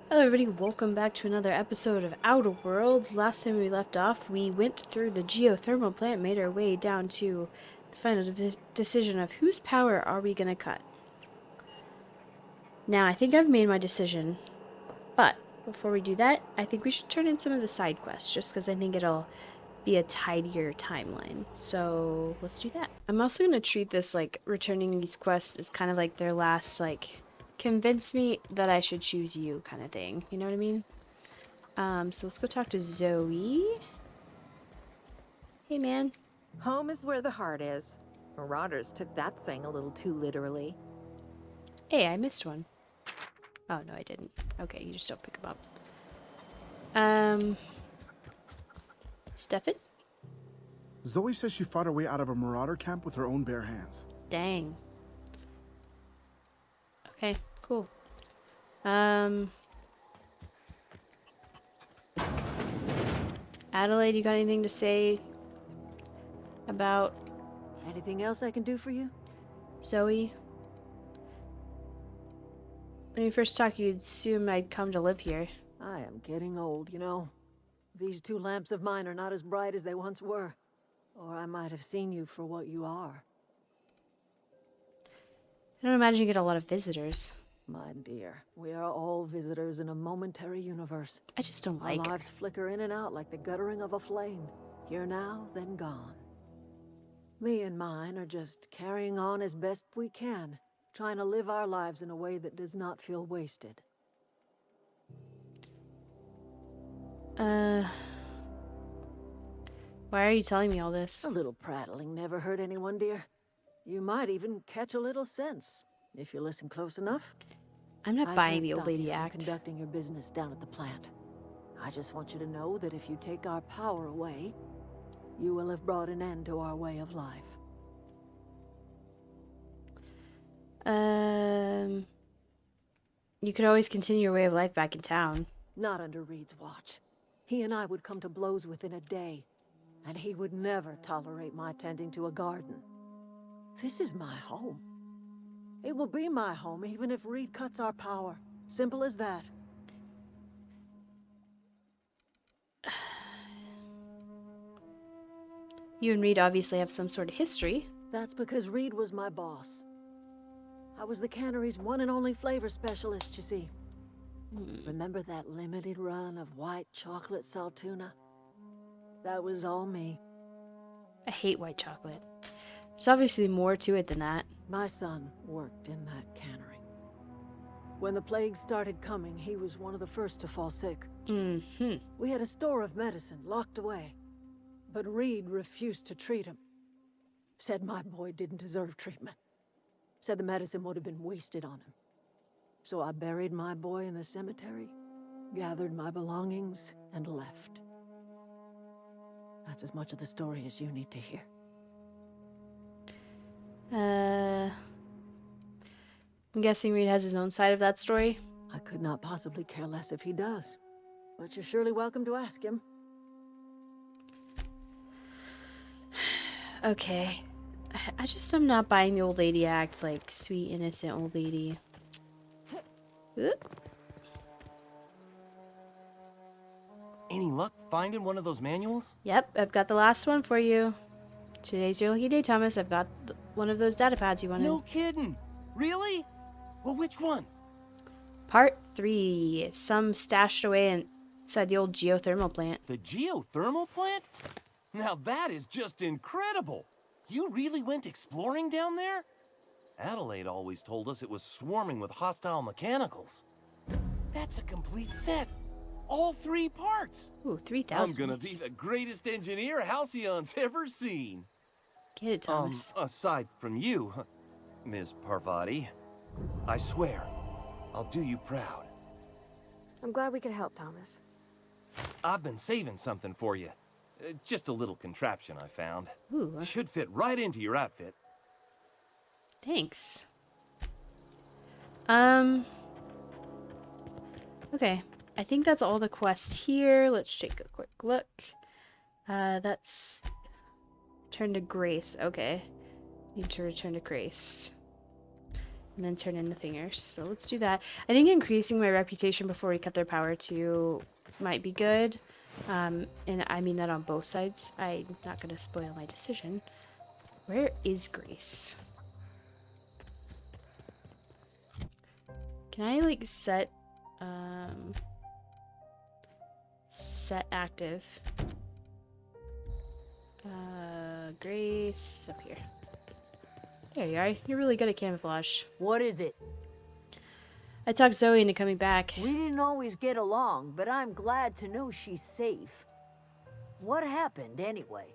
Hello everybody, welcome back to another episode of Outer Worlds. Last time we left off, we went through the geothermal plant, made our way down to the final decision of whose power are we going to cut. Now, I think I've made my decision, but before we do that, I think we should turn in some of the side quests, just because I think it'll be a tidier timeline. So, let's do that. I'm also going to treat this, like, returning these quests as kind of like their last, like, convince me that I should choose you kind of thing. You know what I mean? So let's go talk to Zoe. Hey, man. Home is where the heart is. Marauders took that saying a little too literally. Hey, I missed one. Oh, no, I didn't. Okay, you just don't pick them up. Stefan? Zoe says she fought her way out of a marauder camp with her own bare hands. Dang. Okay, cool. Adelaide, you got anything to say about Anything else I can do for you? Zoe? When you first talked, you'd assume I'd come to live here. I am getting old, you know. These two lamps of mine are not as bright as they once were. Or I might have seen you for what you are. I don't imagine you get a lot of visitors. My dear, we are all visitors in a momentary universe. I just don't Our like her. lives flicker in and out like the guttering of a flame. Here now, then gone. Me and mine are just carrying on as best we can, trying to live our lives in a way that does not feel wasted. Why are you telling me all this? A little prattling never hurt anyone, dear. You might even catch a little sense, if you listen close enough. I'm not I buying can't the old stop you lady from act. conducting your business down at the plant. I just want you to know that if you take our power away, you will have brought an end to our way of life. You could always continue your way of life back in town. Not under Reed's watch. He and I would come to blows within a day, and he would never tolerate my tending to a garden. This is my home. It will be my home even if Reed cuts our power. Simple as that. You and Reed obviously have some sort of history. That's because Reed was my boss. I was the cannery's one and only flavor specialist, you see. Remember that limited run of white chocolate saltuna? That was all me. I hate white chocolate. There's obviously more to it than that. My son worked in that cannery. When the plague started coming, he was one of the first to fall sick. We had a store of medicine locked away, but Reed refused to treat him. Said my boy didn't deserve treatment. Said the medicine would have been wasted on him. So I buried my boy in the cemetery, gathered my belongings, and left. That's as much of the story as you need to hear. I'm guessing Reed has his own side of that story. I could not possibly care less if he does. But you're surely welcome to ask him. Okay. I just am not buying the old lady act, like sweet, innocent old lady. Oop. Any luck finding one of those manuals? Yep, I've got the last one for you. Today's your lucky day, Thomas. I've got one of those data pads you wanted. No kidding. Really? Well, which one? Part 3. Some stashed away inside the old geothermal plant. The geothermal plant? Now that is just incredible. You really went exploring down there? Adelaide always told us it was swarming with hostile mechanicals. That's a complete set. All 3 parts. Ooh, 3,000. I'm gonna be the greatest engineer Halcyon's ever seen. Get it, Thomas. Aside from you, Ms. Parvati, I swear, I'll do you proud. I'm glad we could help, Thomas. I've been saving something for you. Just a little contraption I found. Ooh. Should fit right into your outfit. Thanks. Okay. I think that's all the quests here. Let's take a quick look. That's... Return to Grace. Okay. Need to return to Grace. and then turn in the fingers. So let's do that. I think increasing my reputation before we cut their power too might be good. And I mean that on both sides. I'm not going to spoil my decision. Where is Grace? Can I like set active? Grace up here. There you are. You're really good at camouflage. What is it? I talked Zoe into coming back. We didn't always get along, but I'm glad to know she's safe. What happened, anyway?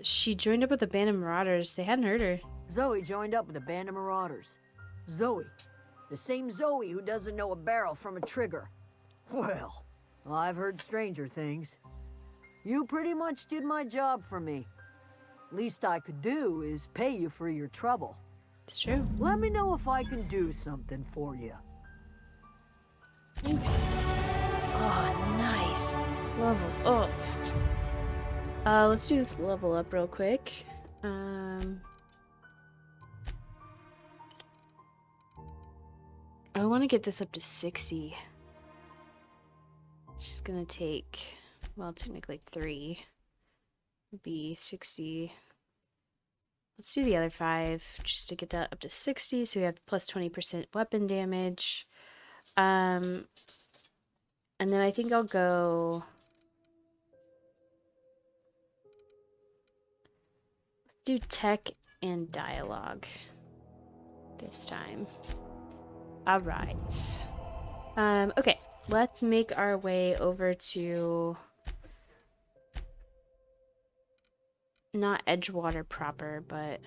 She joined up with a band of marauders. They hadn't heard her. Zoe joined up with a band of marauders. Zoe. The same Zoe who doesn't know a barrel from a trigger. Well, I've heard stranger things. You pretty much did my job for me. Least I could do is pay you for your trouble. It's true. Let me know if I can do something for you. Thanks. Oh, nice. Level up. Let's do this level up real quick. I want to get this up to 60. It's just gonna take, well, technically 3. Would be 60. Let's do the other 5 just to get that up to 60. So we have plus 20% weapon damage. And then I think I'll go. Let's do tech and dialogue this time. All right. Okay, let's make our way over to not Edgewater proper, but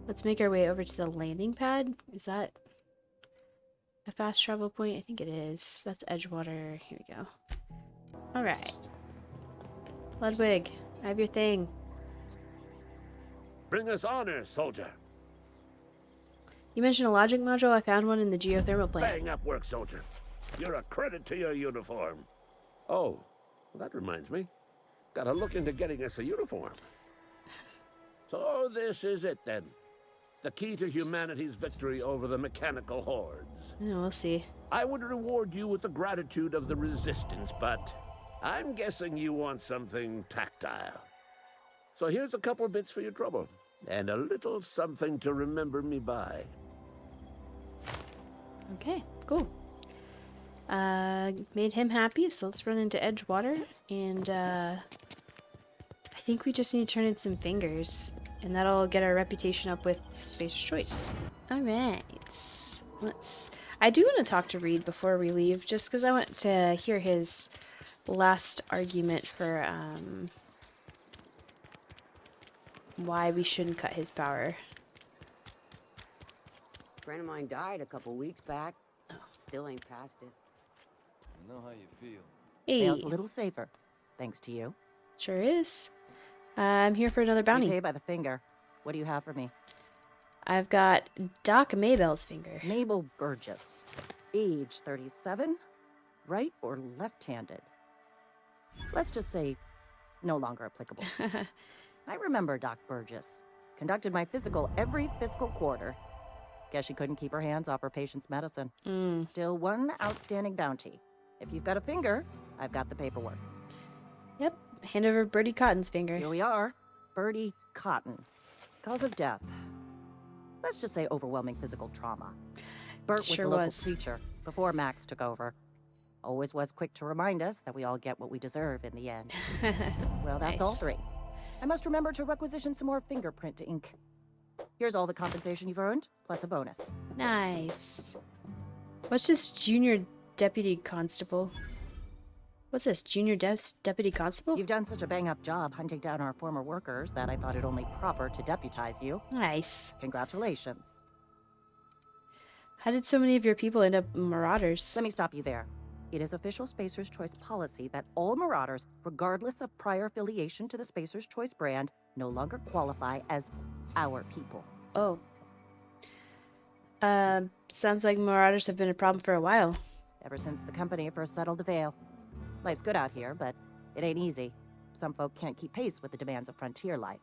let's make our way over to the landing pad. Is that a fast travel point? I think it is. That's Edgewater. Here we go. All right. Ludwig, I have your thing. Bring us honor, soldier. You mentioned a logic module. I found one in the geothermal plant. Bang up work, soldier. You're a credit to your uniform. Oh, well, that reminds me. Gotta look into getting us a uniform. So this is it then. The key to humanity's victory over the mechanical hordes. Yeah, we'll see. I would reward you with the gratitude of the resistance, but I'm guessing you want something tactile. So here's a couple bits for your trouble, and a little something to remember me by. Okay, cool. Made him happy, so let's run into Edgewater, and I think we just need to turn in some fingers, and that'll get our reputation up with Spacer's Choice. Alright, I do want to talk to Reed before we leave, just because I want to hear his last argument for, why we shouldn't cut his power. A friend of mine died a couple weeks back. Still ain't past it. I know how you feel. Hey, Vale's a little safer, thanks to you. sure is. I'm here for another bounty. You pay by the finger. What do you have for me? I've got Doc Maybell's finger. Mabel Burgess, age 37, right or left-handed? Let's just say no longer applicable. I remember Doc Burgess. Conducted my physical every fiscal quarter. Guess she couldn't keep her hands off her patient's medicine. Still one outstanding bounty. If you've got a finger, I've got the paperwork. Yep, hand over Bertie Cotton's finger. Here we are. Bertie Cotton. Cause of death. Let's just say overwhelming physical trauma. Bert was Sure the local was. preacher before Max took over. Always was quick to remind us that we all get what we deserve in the end. Well, that's all Nice. 3. I must remember to requisition some more fingerprint to ink. Here's all the compensation you've earned, plus a bonus. Nice. What's this junior deputy constable? What's this, junior deputy constable? You've done such a bang-up job hunting down our former workers that I thought it only proper to deputize you. Nice. Congratulations. How did so many of your people end up marauders? Let me stop you there. It is official Spacer's Choice policy that all Marauders, regardless of prior affiliation to the Spacer's Choice brand, no longer qualify as our people. Oh. Sounds like marauders have been a problem for a while. Ever since the company first settled the Vale. Life's good out here, but it ain't easy. Some folk can't keep pace with the demands of frontier life.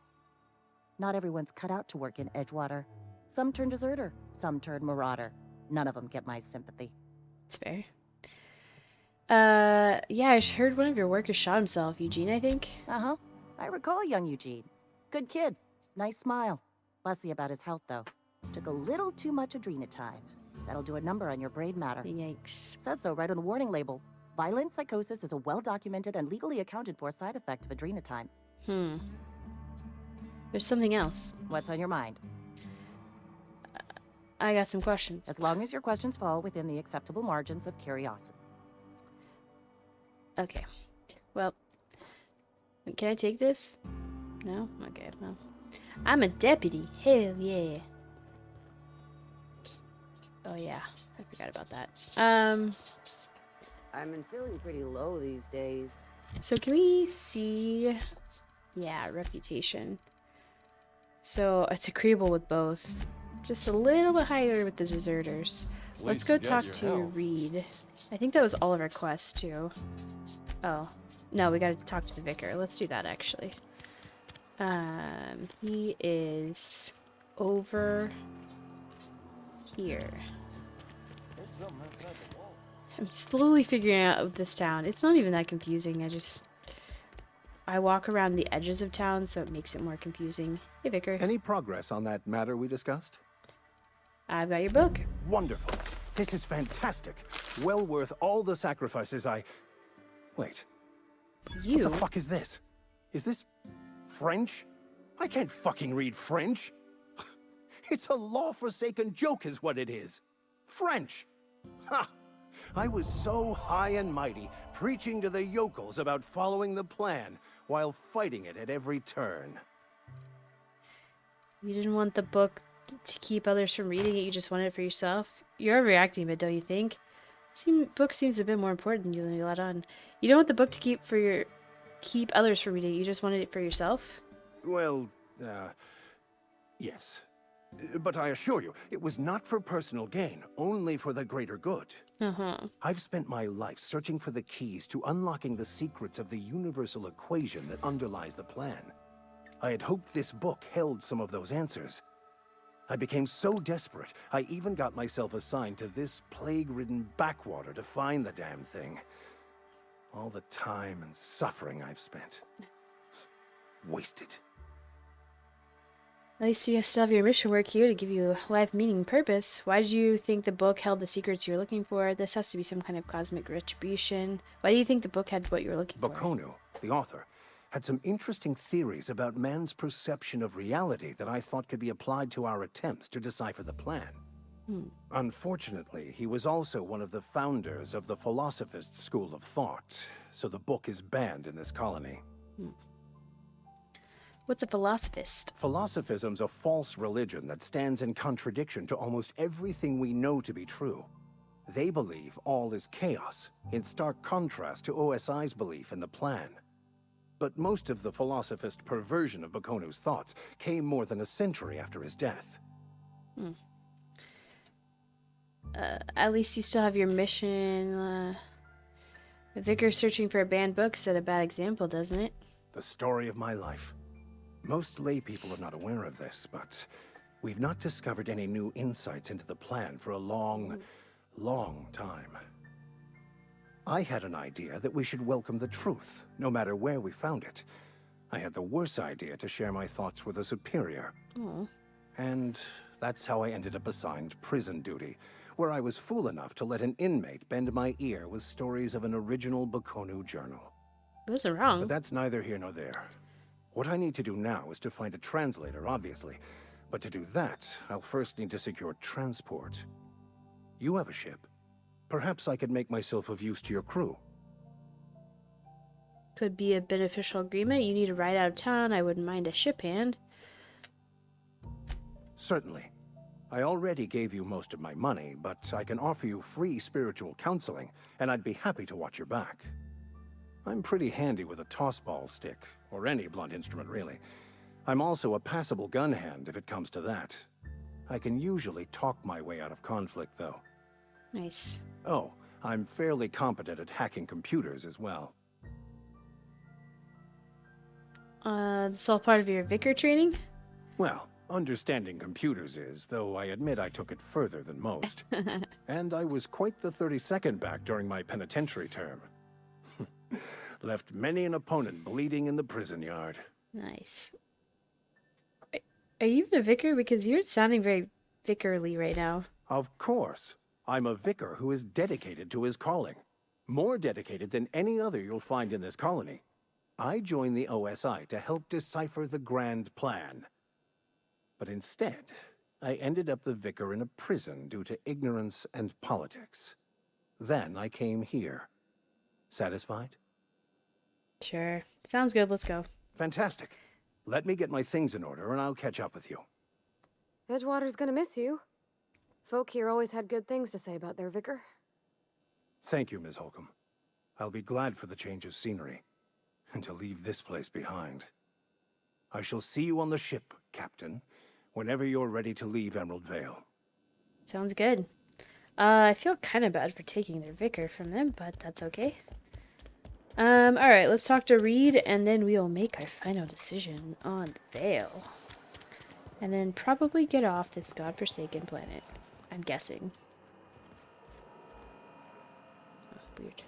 Not everyone's cut out to work in Edgewater. Some turn deserter, some turn marauder. None of them get my sympathy. It's fair. Yeah, I heard one of your workers shot himself. Eugene, I think? Uh-huh. I recall young Eugene. Good kid. Nice smile. Fussy about his health, though. Took a little too much adrenatime. That'll do a number on your brain matter. Yikes. Says so right on the warning label. Violent psychosis is a well-documented and legally accounted for side effect of adrenatime. There's something else. What's on your mind? I got some questions. As long as your questions fall within the acceptable margins of curiosity. Okay. Well, can I take this? No? Okay, well. I'm a deputy. Hell yeah. Oh yeah, I forgot about that. I've been feeling pretty low these days. So can we see... Yeah, reputation. So it's agreeable with both. Just a little bit higher with the deserters. Let's go talk to Reed. I think that was all of our quests too. Oh. No, we gotta talk to the vicar. Let's do that actually. He is over here. I'm slowly figuring out this town. It's not even that confusing. I walk around the edges of town, so it makes it more confusing. Hey, Vicar. Any progress on that matter we discussed? I've got your book. Wonderful. This is fantastic. Well worth all the sacrifices I... Wait. You? What the fuck is this? Is this French? I can't fucking read French. It's a law-forsaken joke is what it is. French. Ha! I was so high and mighty, preaching to the yokels about following the plan, while fighting it at every turn. You didn't want the book to keep others from reading it, you just wanted it for yourself? You're overreacting a bit, don't you think? Book seems a bit more important than you let on. You don't want the book to keep others from reading it, you just wanted it for yourself? Well, yes. But I assure you, it was not for personal gain, only for the greater good. I've spent my life searching for the keys to unlocking the secrets of the universal equation that underlies the plan. I had hoped this book held some of those answers. I became so desperate, I even got myself assigned to this plague-ridden backwater to find the damn thing. All the time and suffering I've spent. Wasted. At least you still have your mission work here to give you life meaning and purpose. Why did you think the book held the secrets you were looking for? This has to be some kind of cosmic retribution. Why do you think the book had what you were looking for? Baconu, the author, had some interesting theories about man's perception of reality that I thought could be applied to our attempts to decipher the plan. Unfortunately, he was also one of the founders of the Philosophist school of thought, so the book is banned in this colony. What's a philosophist? Philosophism's a false religion that stands in contradiction to almost everything we know to be true. They believe all is chaos, in stark contrast to OSI's belief in the plan. But most of the philosophist perversion of Bakonu's thoughts came more than a century after his death. At least you still have your mission. The vicar searching for a banned book set a bad example, doesn't it? The story of my life. Most lay people are not aware of this, but we've not discovered any new insights into the plan for a long, long time. I had an idea that we should welcome the truth, no matter where we found it. I had the worse idea to share my thoughts with a superior. And that's how I ended up assigned prison duty, where I was fool enough to let an inmate bend my ear with stories of an original Bakonu journal. It wasn't wrong. But that's neither here nor there. What I need to do now is to find a translator, obviously. But to do that, I'll first need to secure transport. You have a ship. Perhaps I could make myself of use to your crew. Could be a beneficial agreement. You need a ride out of town. I wouldn't mind a ship hand. Certainly. I already gave you most of my money, but I can offer you free spiritual counseling, and I'd be happy to watch your back. I'm pretty handy with a tossball stick, or any blunt instrument, really. I'm also a passable gun hand, if it comes to that. I can usually talk my way out of conflict, though. Nice. Oh, I'm fairly competent at hacking computers as well. This all part of your vicar training? Well, understanding computers is, though I admit I took it further than most. And I was quite the 32nd back during my penitentiary term. Left many an opponent bleeding in the prison yard. Nice. Are you even a vicar? Because you're sounding very vicarly right now. Of course. I'm a vicar who is dedicated to his calling. More dedicated than any other you'll find in this colony. I joined the OSI to help decipher the grand plan. But instead, I ended up the vicar in a prison due to ignorance and politics. Then I came here. Satisfied? Sure. Sounds good. Let's go. Fantastic. Let me get my things in order and I'll catch up with you. Edgewater's gonna miss you. Folk here always had good things to say about their vicar. Thank you, Ms. Holcomb. I'll be glad for the change of scenery, and to leave this place behind. I shall see you on the ship, Captain, whenever you're ready to leave Emerald Vale. Sounds good. I feel kind of bad for taking their vicar from them, but that's okay. Alright, let's talk to Reed, and then we'll make our final decision on the Vale. And then probably get off this godforsaken planet. I'm guessing. Oh, weird.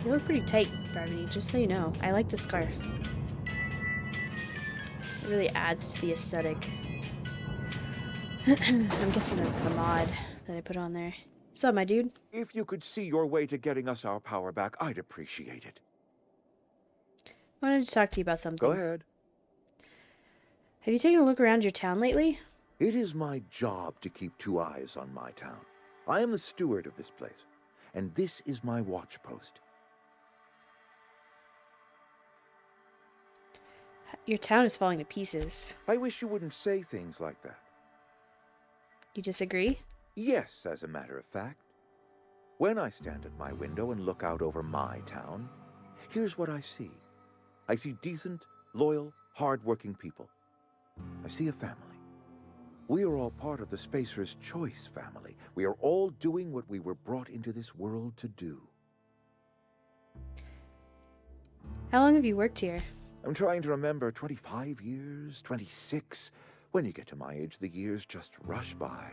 You look pretty tight, Barbie, just so you know. I like the scarf. It really adds to the aesthetic. I'm guessing that's the mod that I put on there. What's up, my dude? If you could see your way to getting us our power back, I'd appreciate it. I wanted to talk to you about something. Go ahead. Have you taken a look around your town lately? It is my job to keep 2 eyes on my town. I am the steward of this place, and this is my watch post. Your town is falling to pieces. I wish you wouldn't say things like that. You disagree? Yes, as a matter of fact. When I stand at my window and look out over my town, here's what I see. I see decent, loyal, hard-working people. I see a family. We are all part of the Spacer's Choice family. We are all doing what we were brought into this world to do. How long have you worked here? I'm trying to remember, 25 years, 26. When you get to my age, the years just rush by.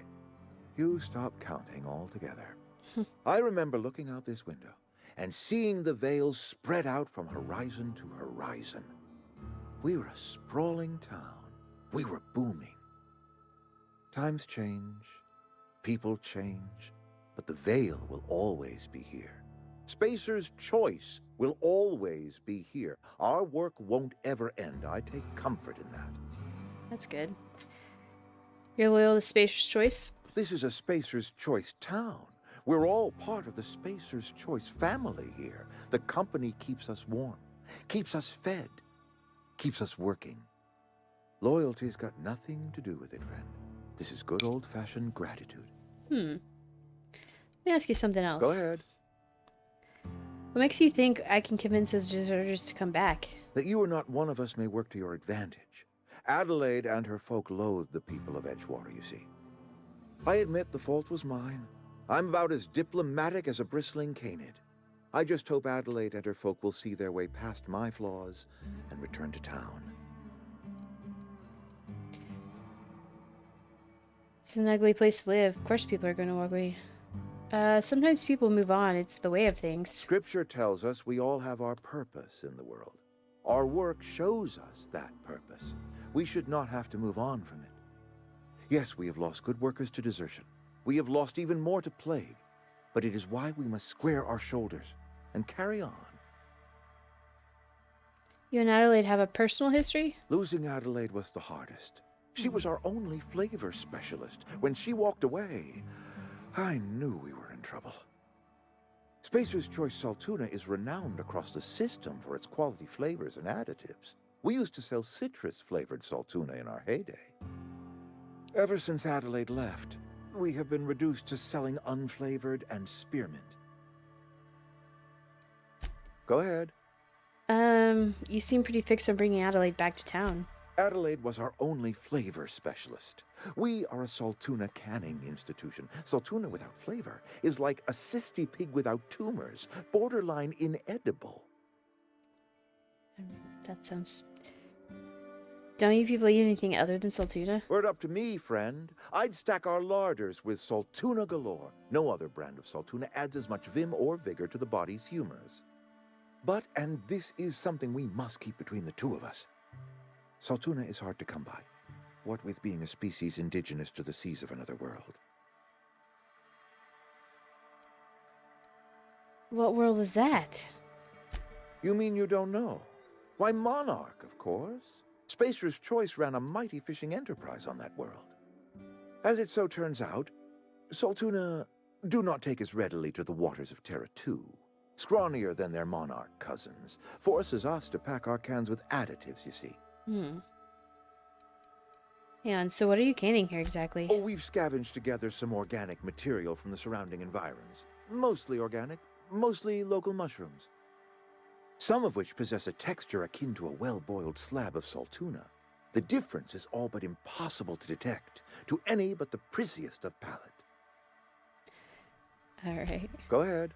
You stop counting altogether. I remember looking out this window and seeing the Vales spread out from horizon to horizon. We were a sprawling town. We were booming. Times change, people change, but the Vale will always be here. Spacer's Choice will always be here. Our work won't ever end. I take comfort in that. That's good. You're loyal to Spacer's Choice? This is a Spacer's Choice town. We're all part of the Spacer's Choice family here. The company keeps us warm, keeps us fed, keeps us working. Loyalty's got nothing to do with it, friend. This is good old-fashioned gratitude. Let me ask you something else. Go ahead. What makes you think I can convince those deserters to come back? That you are not one of us may work to your advantage. Adelaide and her folk loathe the people of Edgewater, you see. I admit the fault was mine. I'm about as diplomatic as a bristling canid. I just hope Adelaide and her folk will see their way past my flaws and return to town. It's an ugly place to live. Of course people are going to walk away. Sometimes people move on. It's the way of things. Scripture tells us we all have our purpose in the world. Our work shows us that purpose. We should not have to move on from it. Yes, we have lost good workers to desertion. We have lost even more to plague. But it is why we must square our shoulders and carry on. You and Adelaide have a personal history? Losing Adelaide was the hardest. She was our only flavor specialist. When she walked away, I knew we were in trouble. Spacer's Choice Saltuna is renowned across the system for its quality flavors and additives. We used to sell citrus-flavored Saltuna in our heyday. Ever since Adelaide left, we have been reduced to selling unflavored and spearmint. Go ahead. You seem pretty fixed on bringing Adelaide back to town. Adelaide was our only flavor specialist. We are a Saltuna canning institution. Saltuna without flavor is like a cysty pig without tumors, borderline inedible. That sounds Don't you people eat anything other than saltuna? Were it up to me, friend, I'd stack our larders with saltuna galore. No other brand of saltuna adds as much vim or vigor to the body's humors. But, and this is something we must keep between the two of us, saltuna is hard to come by, what with being a species indigenous to the seas of another world. What world is that? You mean you don't know? Why, Monarch, of course. Spacer's Choice ran a mighty fishing enterprise on that world. As it so turns out, saltuna do not take as readily to the waters of Terra 2. Scrawnier than their Monarch cousins. Forces us to pack our cans with additives, you see. Yeah, and so what are you canning here exactly? Oh, we've scavenged together some organic material from the surrounding environs. Mostly organic, mostly local mushrooms. Some of which possess a texture akin to a well-boiled slab of saltuna. The difference is all but impossible to detect to any but the prissiest of palate. All right. Go ahead.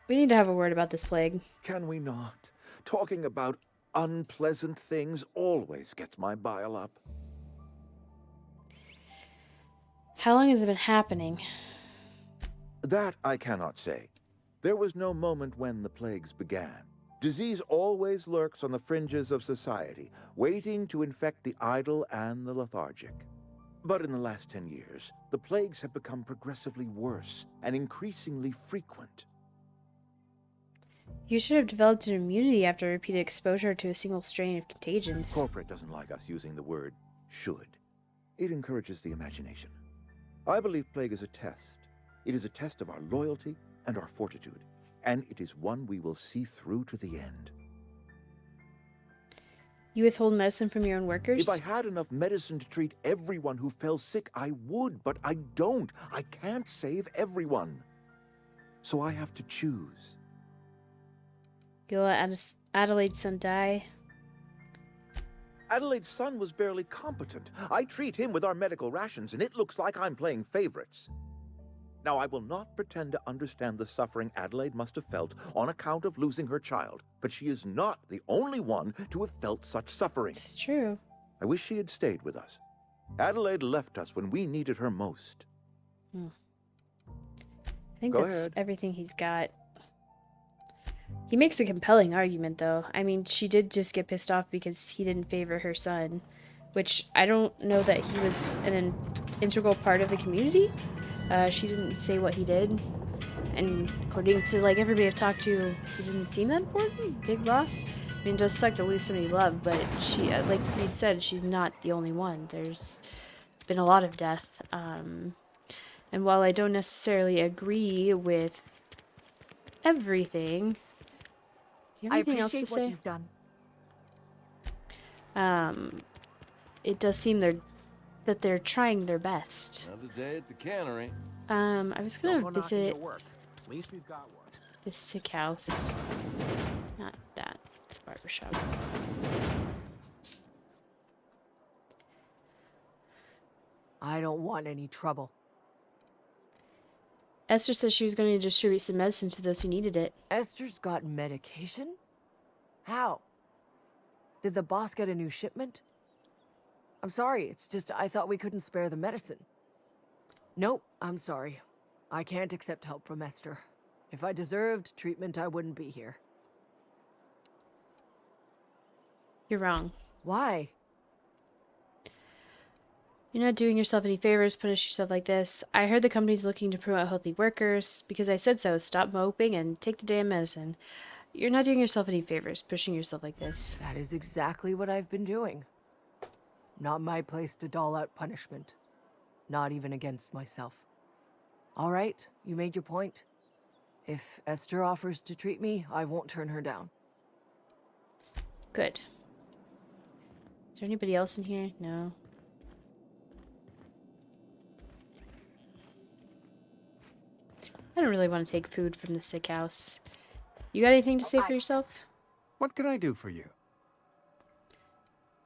We need to have a word about this plague. Can we not? Talking about unpleasant things always gets my bile up. How long has it been happening? That I cannot say. There was no moment when the plagues began. Disease always lurks on the fringes of society, waiting to infect the idle and the lethargic. But in the last 10 years, the plagues have become progressively worse and increasingly frequent. You should have developed an immunity after repeated exposure to a single strain of contagions. Corporate doesn't like us using the word should. It encourages the imagination. I believe plague is a test. It is a test of our loyalty and our fortitude, and it is one we will see through to the end. You withhold medicine from your own workers? If I had enough medicine to treat everyone who fell sick, I would, but I don't. I can't save everyone. So I have to choose. You'll let Adelaide's son die? Adelaide's son was barely competent. I treat him with our medical rations, and it looks like I'm playing favorites. Now, I will not pretend to understand the suffering Adelaide must have felt on account of losing her child, but she is not the only one to have felt such suffering. It's true. I wish she had stayed with us. Adelaide left us when we needed her most. I think Go that's ahead. everything he's got. He makes a compelling argument, though. I mean, she did just get pissed off because he didn't favor her son, which I don't know that he was an integral part of the community. She didn't say what he did, and according to like everybody I've talked to, he didn't seem that important. Big loss. I mean, it does suck to lose somebody you love, but she, like Reed said, she's not the only one. There's been a lot of death, and while I don't necessarily agree with everything, do you have anything else to say? You've done. It does seem that they're trying their best. Another day at the cannery. I was gonna Don't go knocking visit your work. At least we've got one. the sick house. Not that. It's a barbershop. I don't want any trouble. Esther said she was going to distribute some medicine to those who needed it. Esther's got medication? How? Did the boss get a new shipment? I'm sorry, it's just I thought we couldn't spare the medicine. Nope, I'm sorry. I can't accept help from Esther. If I deserved treatment, I wouldn't be here. You're wrong. Why? You're not doing yourself any favors, punish yourself like this. I heard the company's looking to promote healthy workers. Because I said so, stop moping and take the damn medicine. You're not doing yourself any favors, pushing yourself like this. That is exactly what I've been doing. Not my place to dole out punishment. Not even against myself. All right, you made your point. If Esther offers to treat me, I won't turn her down. Good. Is there anybody else in here? No. I don't really want to take food from the sick house. You got anything to say for yourself? What can I do for you?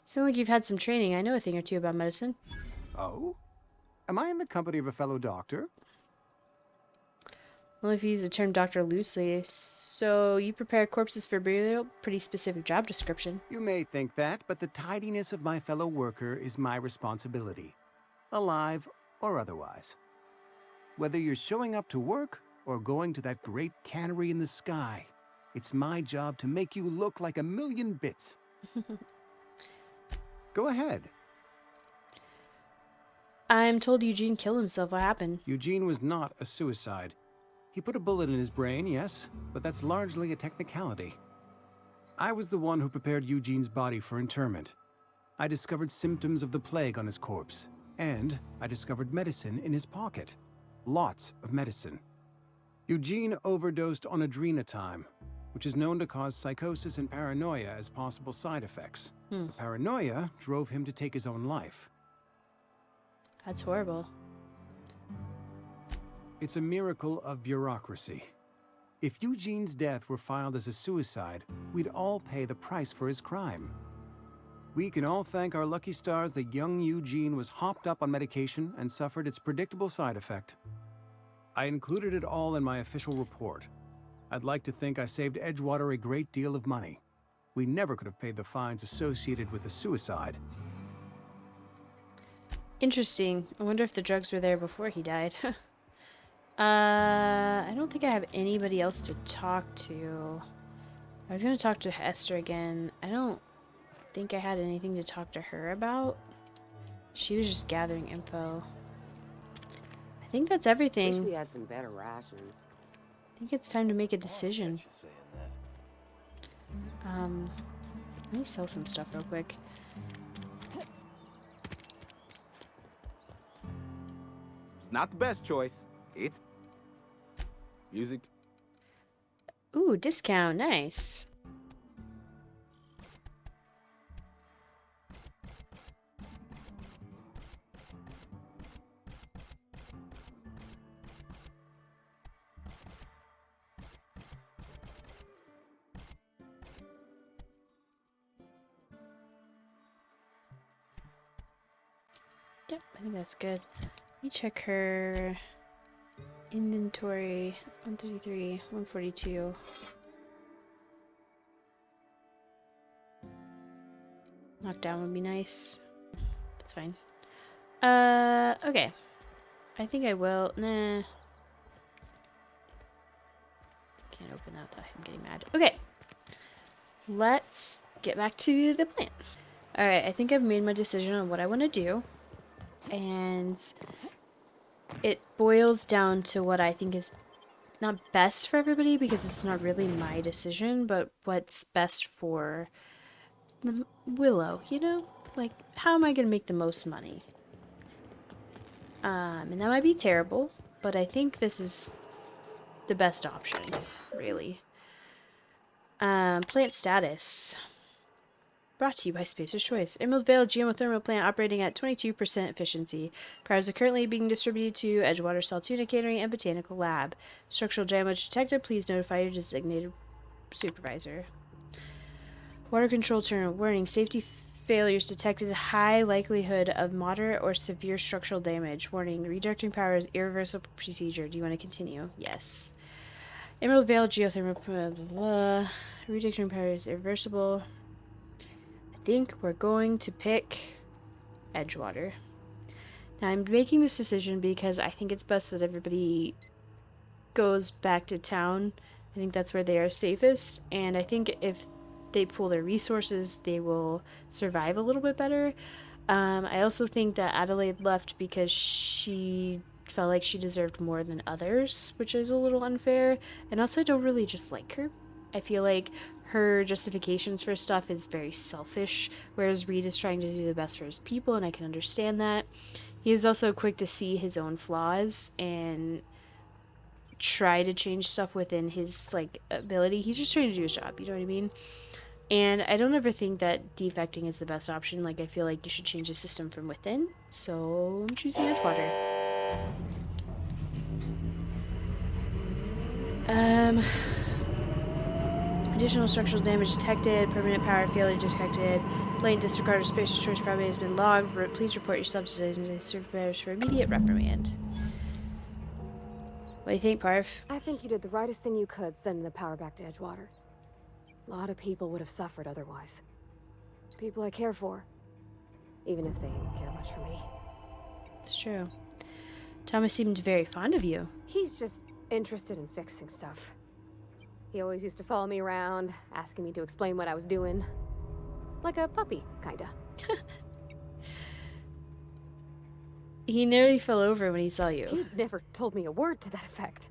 Sound like you've had some training. I know a thing or two about medicine. Oh? Am I in the company of a fellow doctor? Only if you use the term doctor loosely. So you prepare corpses for burial? Pretty specific job description. You may think that, but the tidiness of my fellow worker is my responsibility. Alive or otherwise. Whether you're showing up to work or going to that great cannery in the sky, it's my job to make you look like a million bits. Go ahead. I'm told Eugene killed himself. What happened? Eugene was not a suicide. He put a bullet in his brain, yes, but that's largely a technicality. I was the one who prepared Eugene's body for interment. I discovered symptoms of the plague on his corpse, and I discovered medicine in his pocket. Lots of medicine. Eugene overdosed on adrenatime, which is known to cause psychosis and paranoia as possible side effects. The paranoia drove him to take his own life. That's horrible. It's a miracle of bureaucracy. If Eugene's death were filed as a suicide, we'd all pay the price for his crime. We can all thank our lucky stars that young Eugene was hopped up on medication and suffered its predictable side effect. I included it all in my official report. I'd like to think I saved Edgewater a great deal of money. We never could have paid the fines associated with a suicide. Interesting. I wonder if the drugs were there before he died. I don't think I have anybody else to talk to. I was going to talk to Esther again. I don't think I had anything to talk to her about. She was just gathering info. I think that's everything. Wish we had some better rations. I think it's time to make a decision. Let me sell some stuff real quick. It's not the best choice. It's music. Ooh, discount. Nice. Yep, I think that's good. Let me check her inventory. 133, 142. Knockdown would be nice. That's fine. Okay. I think I will. Nah. Can't open that. I'm getting mad. Okay. Let's get back to the plan. Alright, I think I've made my decision on what I want to do. And it boils down to what I think is not best for everybody, because it's not really my decision, but what's best for the Willow, you know? Like, how am I going to make the most money? And that might be terrible, but I think this is the best option, really. Plant status. Brought to you by Spacer's Choice. Emerald Vale geothermal plant operating at 22% efficiency. Powers are currently being distributed to Edgewater Saltuna Catering and Botanical Lab. Structural damage detected. Please notify your designated supervisor. Water control turn. Warning. Safety failures detected. High likelihood of moderate or severe structural damage. Warning. Redirecting power is irreversible procedure. Do you want to continue? Yes. Emerald Vale geothermal blah, blah, blah. Redirecting power is irreversible. I think we're going to pick Edgewater. Now I'm making this decision because I think it's best that everybody goes back to town. I think that's where they are safest, and I think if they pool their resources, they will survive a little bit better. I also think that Adelaide left because she felt like she deserved more than others, which is a little unfair, and also I don't really just like her. I feel like her justifications for stuff is very selfish, whereas Reed is trying to do the best for his people, and I can understand that. He is also quick to see his own flaws and try to change stuff within his, like, ability. He's just trying to do his job, you know what I mean? And I don't ever think that defecting is the best option. Like, I feel like you should change the system from within, so I'm choosing Edgewater. Additional structural damage detected. Permanent power failure detected. Blatant disregard of Spacer's Choice probably has been logged. Please report yourself to the supervisor for immediate reprimand. What do you think, Parv? I think you did the rightest thing you could sending the power back to Edgewater. A lot of people would have suffered otherwise. People I care for. Even if they don't care much for me. It's true. Thomas seemed very fond of you. He's just interested in fixing stuff. He always used to follow me around, asking me to explain what I was doing. Like a puppy, kinda. He nearly fell over when he saw you. He never told me a word to that effect.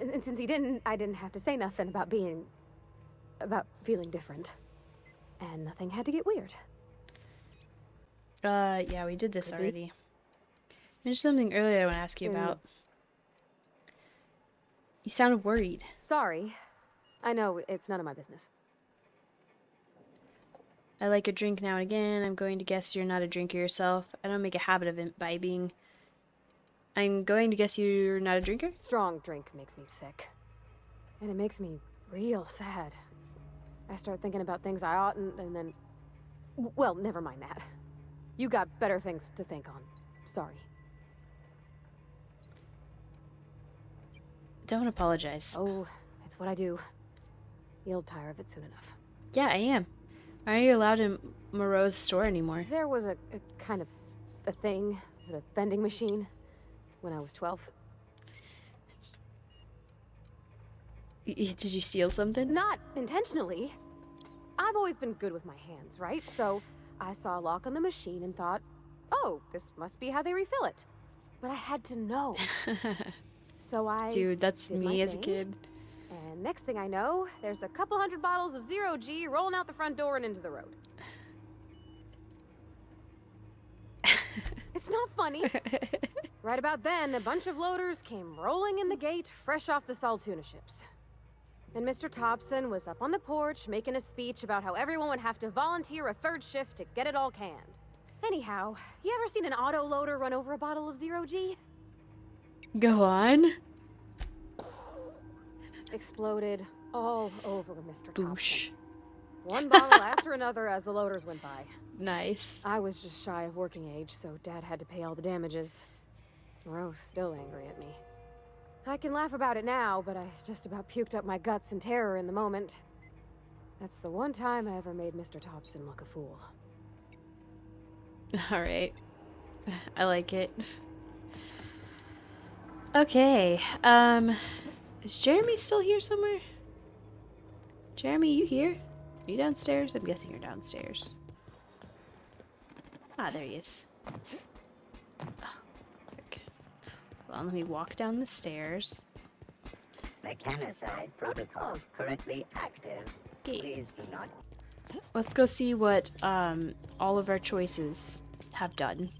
And since he didn't, I didn't have to say nothing about feeling different. And nothing had to get weird. Yeah, we did this already. There's something earlier I want to ask you about. You sounded worried. Sorry. I know, it's none of my business. I like a drink now and again. I'm going to guess you're not a drinker yourself. I don't make a habit of imbibing. I'm going to guess you're not a drinker? Strong drink makes me sick. And it makes me real sad. I start thinking about things I oughtn't, and then... Well, never mind that. You got better things to think on. Sorry. Don't apologize. Oh, it's what I do. You'll tire of it soon enough. Yeah, I am. Why aren't you allowed in Moreau's store anymore? There was a kind of a thing, the vending machine, when I was 12. Did you steal something? Not intentionally. I've always been good with my hands, right? So I saw a lock on the machine and thought, oh, this must be how they refill it. But I had to know. So I Dude, that's did me my as a thing, kid. And next thing I know, there's a couple hundred bottles of 0G rolling out the front door and into the road. It's not funny. Right about then, a bunch of loaders came rolling in the gate, fresh off the Saltuna ships. And Mr. Thompson was up on the porch making a speech about how everyone would have to volunteer a third shift to get it all canned. Anyhow, you ever seen an auto loader run over a bottle of 0G? Go on. Exploded all over Mr. Thompson. Boosh. One bottle after another as the loaders went by. Nice. I was just shy of working age, so Dad had to pay all the damages. Rose still angry at me. I can laugh about it now, but I just about puked up my guts in terror in the moment. That's the one time I ever made Mr. Thompson look a fool. Alright. I like it. Okay. Is Jeremy still here somewhere? Jeremy, you here? Are you downstairs? I'm guessing you're downstairs. Ah, there he is. Oh, okay. Well, let me walk down the stairs. Mechanicide protocols currently active. Okay. Please do not. Let's go see what all of our choices have done.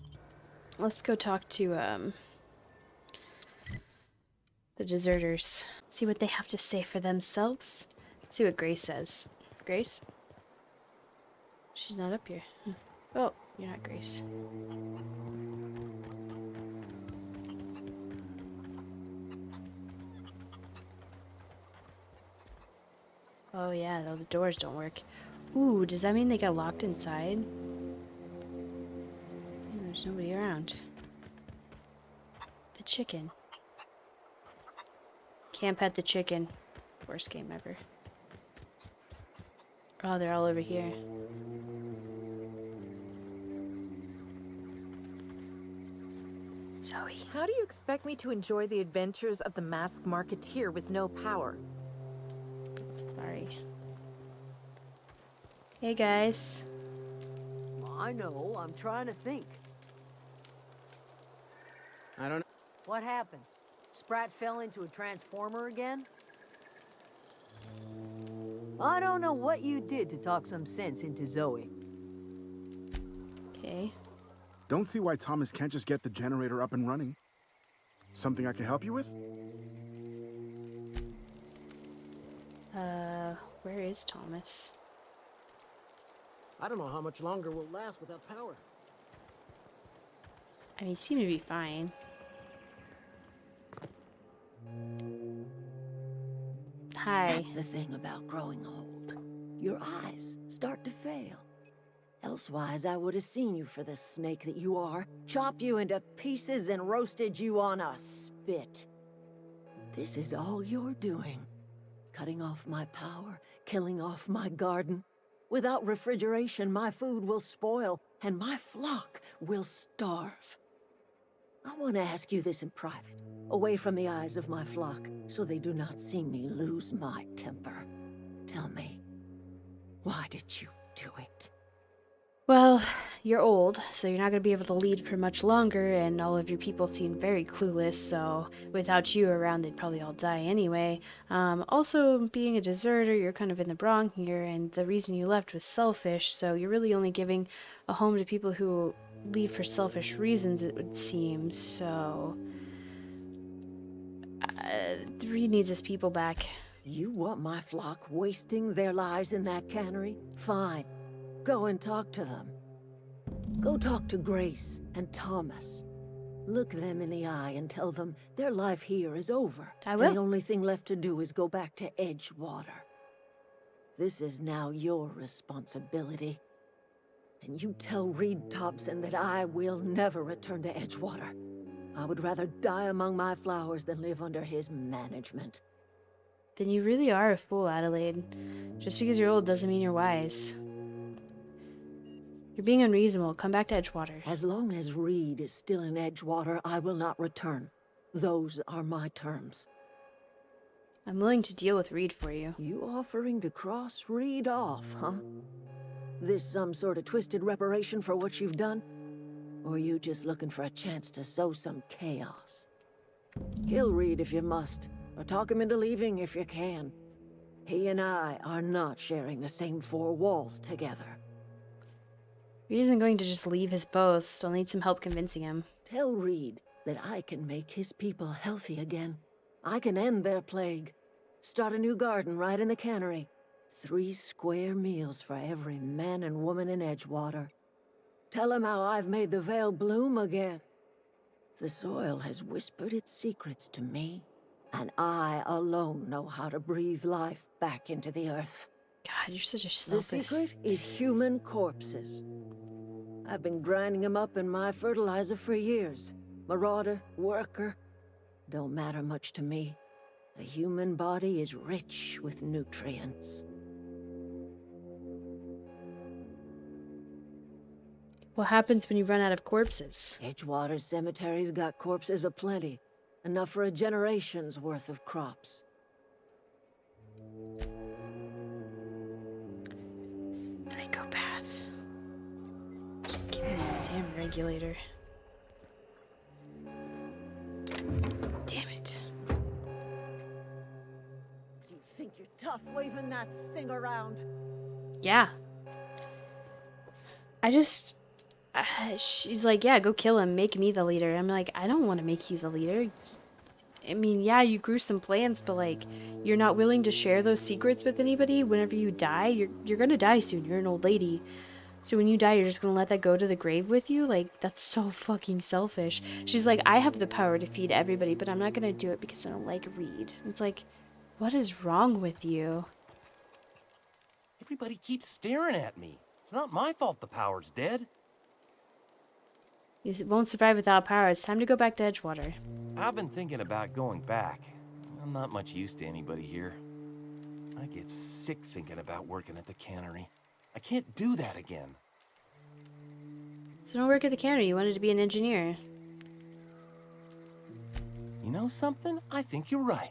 Let's go talk to the deserters. See what they have to say for themselves. See what Grace says. Grace? She's not up here. Oh, you're not Grace. Oh yeah, the doors don't work. Ooh, does that mean they got locked inside? There's nobody around. The chicken. Can't pet the chicken. Worst game ever. Oh, they're all over here. Zoe. How do you expect me to enjoy the adventures of the masked marketeer with no power? Sorry. Hey guys. I know, I'm trying to think. I don't know. What happened? Sprat fell into a transformer again? I don't know what you did to talk some sense into Zoe. Okay. Don't see why Thomas can't just get the generator up and running. Something I can help you with? Where is Thomas? I don't know how much longer we'll last without power. I mean, he seemed to be fine. Hi. That's the thing about growing old. Your eyes start to fail. Elsewise, I would have seen you for the snake that you are, chopped you into pieces and roasted you on a spit. This is all you're doing. Cutting off my power, killing off my garden. Without refrigeration, my food will spoil, and my flock will starve. I want to ask you this in private, away from the eyes of my flock, so they do not see me lose my temper. Tell me, why did you do it? Well, you're old, so you're not going to be able to lead for much longer, and all of your people seem very clueless, so without you around, they'd probably all die anyway. Also, being a deserter, you're kind of in the wrong here, and the reason you left was selfish, so you're really only giving a home to people who leave for selfish reasons, it would seem, so... Reed needs his people back. You want my flock wasting their lives in that cannery? Fine. Go and talk to them. Go talk to Grace and Thomas. Look them in the eye and tell them their life here is over. I will. And the only thing left to do is go back to Edgewater. This is now your responsibility. And you tell Reed Thompson that I will never return to Edgewater. I would rather die among my flowers than live under his management. Then you really are a fool, Adelaide. Just because you're old doesn't mean you're wise. You're being unreasonable. Come back to Edgewater. As long as Reed is still in Edgewater, I will not return. Those are my terms. I'm willing to deal with Reed for you. You offering to cross Reed off, huh? This some sort of twisted reparation for what you've done? Or you just looking for a chance to sow some chaos? Kill Reed if you must, or talk him into leaving if you can. He and I are not sharing the same four walls together. Reed isn't going to just leave his post. I'll need some help convincing him. Tell Reed that I can make his people healthy again. I can end their plague. Start a new garden right in the cannery. 3 square meals for every man and woman in Edgewater. Tell him how I've made the Vale bloom again. The soil has whispered its secrets to me, and I alone know how to breathe life back into the earth. God, you're such a The selfish... secret is human corpses. I've been grinding them up in my fertilizer for years. Marauder, worker, don't matter much to me. The human body is rich with nutrients. What happens when you run out of corpses? Edgewater Cemetery's got corpses aplenty. Enough for a generation's worth of crops. Psychopath. Just give me that damn regulator. Damn it. You think you're tough waving that thing around? Yeah. She's like, yeah, go kill him, make me the leader. I'm like, I don't want to make you the leader. I mean, yeah, you grew some plans, but like, you're not willing to share those secrets with anybody. Whenever you die, you're gonna die soon. You're an old lady. So when you die, you're just gonna let that go to the grave with you? Like, that's so fucking selfish. She's like, I have the power to feed everybody, but I'm not gonna do it because I don't like Reed. It's like, what is wrong with you? Everybody keeps staring at me. It's not my fault the power's dead. You won't survive without power. It's time to go back to Edgewater. I've been thinking about going back. I'm not much use to anybody here. I get sick thinking about working at the cannery. I can't do that again. So don't work at the cannery. You wanted to be an engineer. You know something? I think you're right.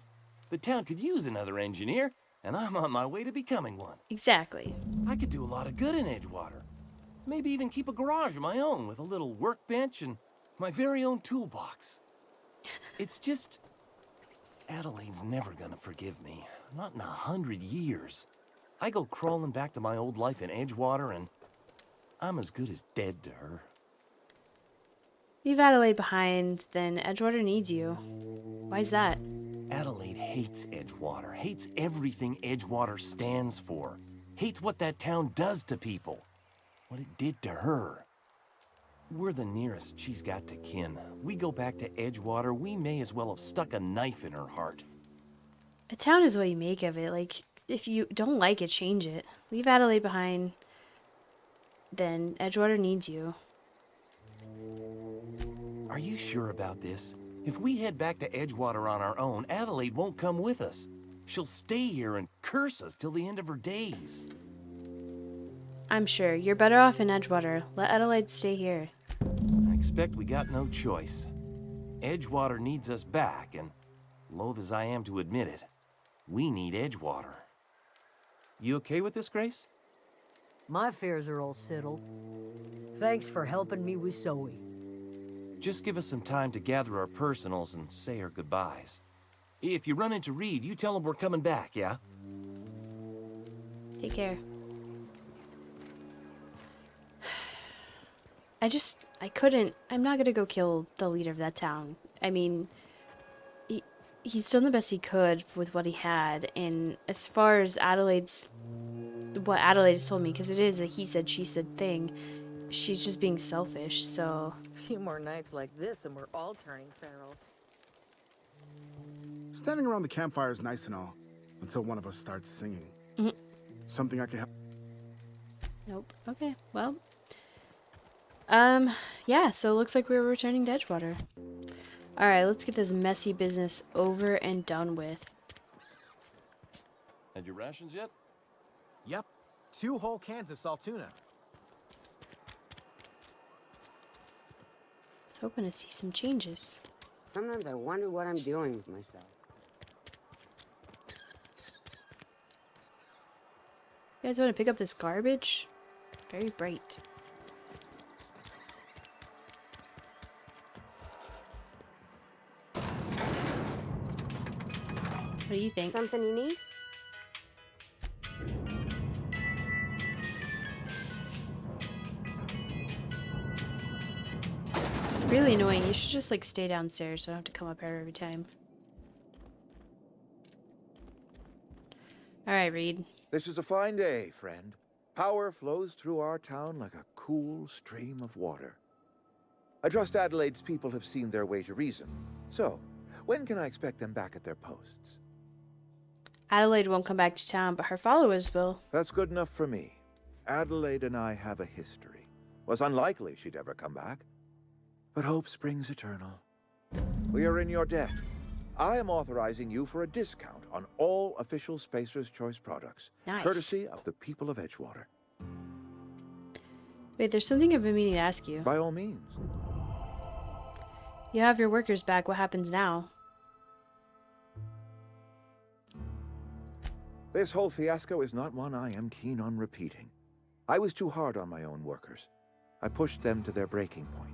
The town could use another engineer, and I'm on my way to becoming one. Exactly. I could do a lot of good in Edgewater. Maybe even keep a garage of my own with a little workbench and my very own toolbox. It's just... Adelaide's never gonna forgive me. Not in 100 years. I go crawling back to my old life in Edgewater and I'm as good as dead to her. Leave Adelaide behind, then Edgewater needs you. Why's that? Adelaide hates Edgewater, hates everything Edgewater stands for. Hates what that town does to people. What it did to her. We're the nearest she's got to kin. We go back to Edgewater, we may as well have stuck a knife in her heart. A town is what you make of it. Like, if you don't like it, change it. Leave Adelaide behind, then Edgewater needs you. Are you sure about this? If we head back to Edgewater on our own, Adelaide won't come with us. She'll stay here and curse us till the end of her days. I'm sure. You're better off in Edgewater. Let Adelaide stay here. I expect we got no choice. Edgewater needs us back, and loath as I am to admit it, we need Edgewater. You okay with this, Grace? My fears are all settled. Thanks for helping me with Zoe. Just give us some time to gather our personals and say our goodbyes. If you run into Reed, you tell him we're coming back, yeah? Take care. I couldn't. I'm not gonna go kill the leader of that town. I mean, he's done the best he could with what he had, and as far as what Adelaide has told me, because it is a he said, she said thing, she's just being selfish, so... A few more nights like this and we're all turning feral. Standing around the campfire is nice and all, until one of us starts singing. Something I can help. Nope. Okay, well... yeah, so it looks like we're returning to Edgewater. Alright, let's get this messy business over and done with. Had your rations yet? Yep. 2 whole cans of salt tuna. I was hoping to see some changes. Sometimes I wonder what I'm doing with myself. You guys want to pick up this garbage? Very bright. What do you think? Something you need? It's really annoying. You should just like stay downstairs so I don't have to come up here every time. Alright, Reed. This is a fine day, friend. Power flows through our town like a cool stream of water. I trust Adelaide's people have seen their way to reason. So, when can I expect them back at their posts? Adelaide won't come back to town, but her followers will. That's good enough for me. Adelaide and I have a history. Was unlikely she'd ever come back. But hope springs eternal. We are in your debt. I am authorizing you for a discount on all official Spacer's Choice products. Nice. Courtesy of the people of Edgewater. Wait, there's something I've been meaning to ask you. By all means. You have your workers back. What happens now? This whole fiasco is not one I am keen on repeating. I was too hard on my own workers. I pushed them to their breaking point.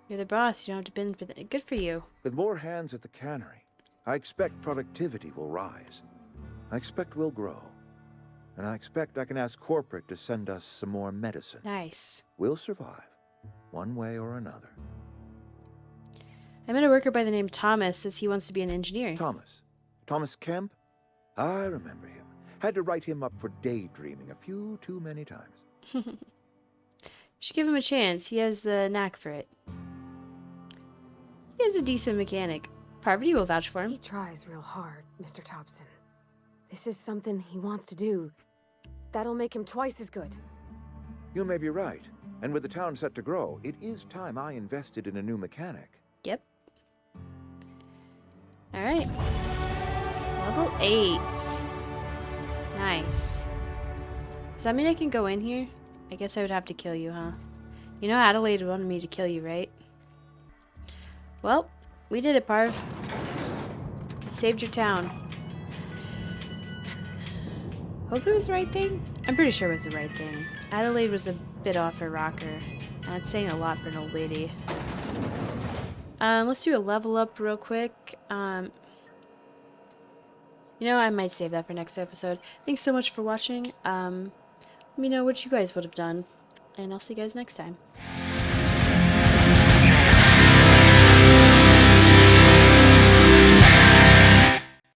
You're the boss. You don't have to bend for that. Good for you. With more hands at the cannery, I expect productivity will rise. I expect we'll grow. And I expect I can ask corporate to send us some more medicine. Nice. We'll survive, one way or another. I met a worker by the name Thomas. Says he wants to be an engineer. Thomas Kemp? I remember him. Had to write him up for daydreaming a few too many times. You should give him a chance. He has the knack for it. He is a decent mechanic. Parvati will vouch for him. He tries real hard, Mr. Thompson. This is something he wants to do. That'll make him twice as good. You may be right. And with the town set to grow, it is time I invested in a new mechanic. Yep. Alright. Level 8. Nice. Does that mean I can go in here? I guess I would have to kill you, huh? You know Adelaide wanted me to kill you, right? Well, we did it, Parv. Saved your town. Hope it was the right thing? I'm pretty sure it was the right thing. Adelaide was a bit off her rocker. That's saying a lot for an old lady. Let's do a level up real quick. You know, I might save that for next episode. Thanks so much for watching. Let me know what you guys would have done. And I'll see you guys next time.